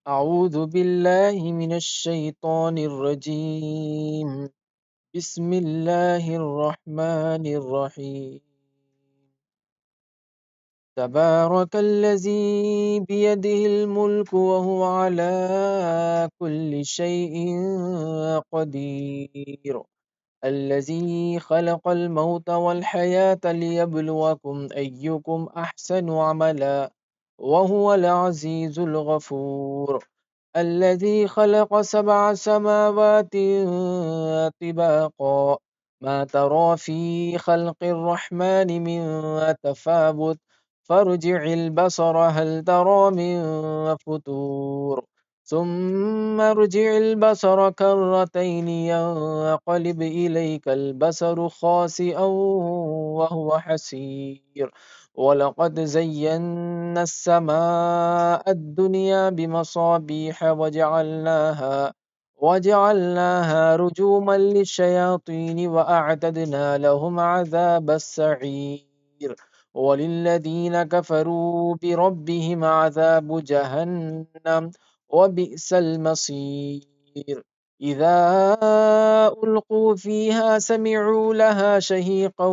أعوذ بالله من الشيطان الرجيم. بسم الله الرحمن الرحيم. تبارك الذي بيده الملك وهو على كل شيء قدير. الذي خلق الموت والحياة ليبلوكم أيكم أحسن عملا وهو العزيز الغفور. الذي خلق 7 سماوات طباقا ما ترى في خلق الرحمن من تفاوت فارجع البصر هل ترى من فطور ثم ارجع البصر كرتين ينقلب إليك البصر خاسئا وهو حسير. ولقد زينا السماء الدنيا بمصابيح وجعلناها رجوما للشياطين وأعتدنا لهم عذاب السعير. وللذين كفروا بربهم عذاب جهنم وبئس المصير. إذا ألقوا فيها سمعوا لها شهيقا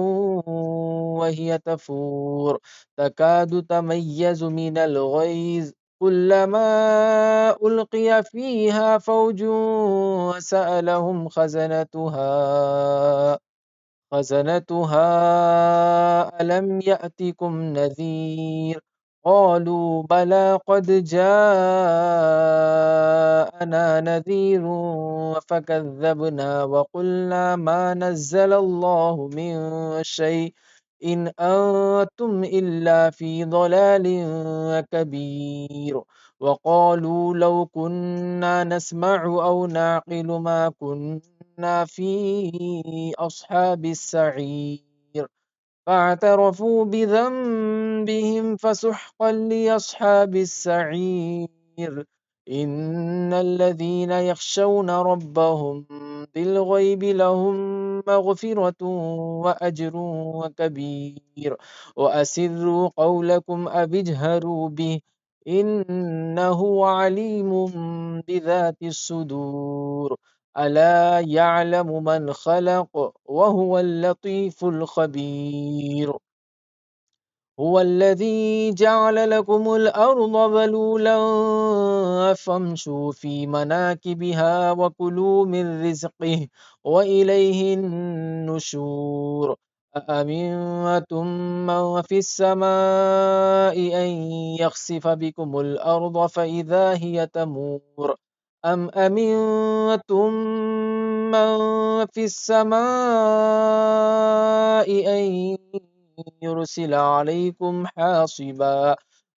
وهي تفور تكاد تميز من الغيظ كلما ألقي فيها فوج سألهم خزنتها ألم يأتكم نذير قالوا بلى قد جاءنا نذير فكذبنا وقلنا ما نزل الله من شيء إن أنتم إلا في ضلال كبير. وقالوا لو كنا نسمع أو نعقل ما كنا في أصحاب السعير. فاعترفوا بذنبهم فسحقا لأصحاب السعير. إن الذين يخشون ربهم بالغيب لهم مغفرة وأجر كبير. وأسروا قولكم أو اجهروا به إنه عليم بذات الصدور. ألا يعلم من خلق وهو اللطيف الخبير. هو الذي جعل لكم الأرض ذلولا فامشوا في مناكبها وكلوا من رزقه وإليه النشور. أأمنتم من في السماء أن يخسف بكم الأرض فإذا هي تمور أم أمنتم من في السماء أن يرسل عليكم حاصبا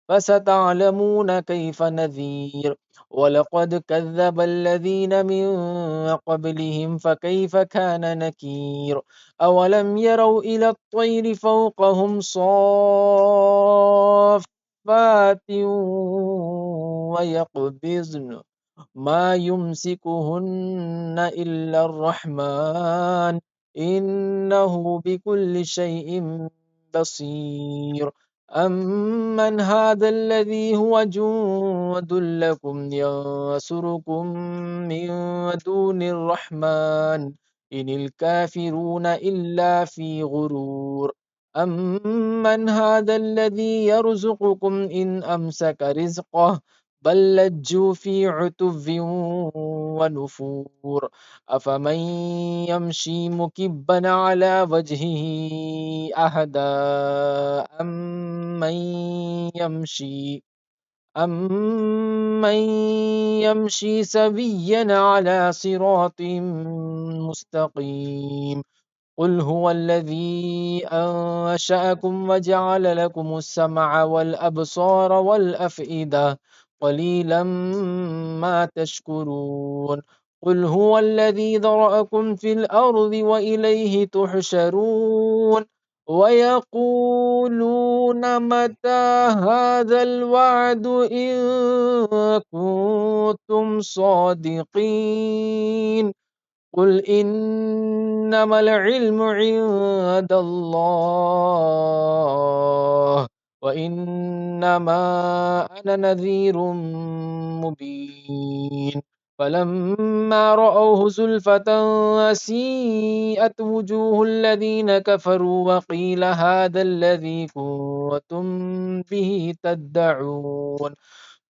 فستعلمون كيف نذير. ولقد كذب الذين من قبلهم فكيف كان نكير. أولم يروا إلى الطير فوقهم صافات ويقبضن ما يمسكهن إلا الرحمن إنه بكل شيء بصير. أمن هذا الذي هو جند لكم ينصركم من دون الرحمن إن الكافرون إلا في غرور. أمن هذا الذي يرزقكم إن أمسك رزقه بل لجوا في عتو ونفور. أفمن يمشي مكبا على وجهه أهدى أمن يمشي أمن يمشي سويا على صراط مستقيم. قل هو الذي أنشأكم وجعل لكم السمع والأبصار والأفئدة قليلا ما تشكرون. قل هو الذي ذرأكم في الأرض وإليه تحشرون. ويقولون متى هذا الوعد إن كنتم صادقين قل إنما العلم عند الله وإنما أنا نذير مبين فلما رأوه زلفة سيئت وجوه الذين كفروا وقيل هذا الذي كنتم به تدعون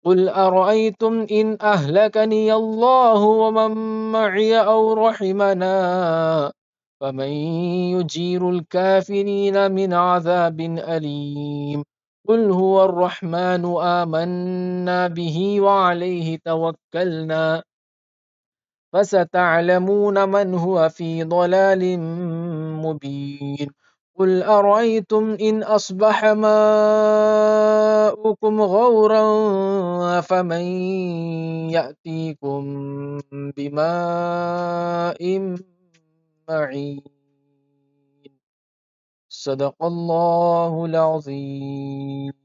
قل أرأيتم إن أهلكني الله ومن معي أو رحمنا فمن يجير الكافرين من عذاب أليم قل هو الرحمن آمنا به وعليه توكلنا فستعلمون من هو في ضلال مبين قل أرأيتم إن أصبح ماؤكم غورا فمن يأتيكم بماء معين صدق الله العظيم